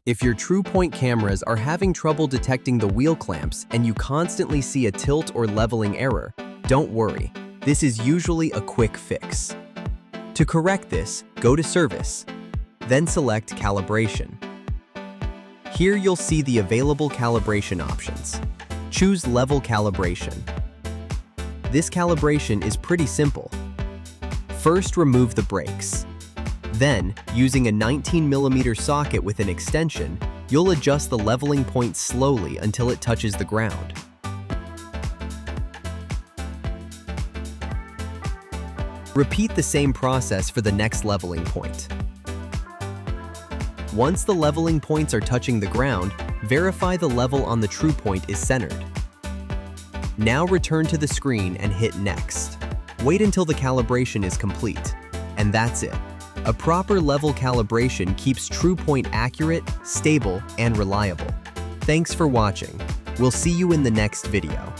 If your Tru-Point cameras are having trouble detecting the wheel clamps and you constantly see a tilt or leveling error, don't worry. This is usually a quick fix. To correct this, go to Service, then select Calibration. Here you'll see the available calibration options. Choose Level Calibration. This calibration is pretty simple. First, remove the brakes. Then, using a 19mm socket with an extension, you'll adjust the leveling point slowly until it touches the ground. Repeat the same process for the next leveling point. Once the leveling points are touching the ground, verify the level on the Tru-Point is centered. Now return to the screen and hit Next. Wait until the calibration is complete. And that's it. A proper level calibration keeps Tru-Point accurate, stable, and reliable. Thanks for watching. We'll see you in the next video.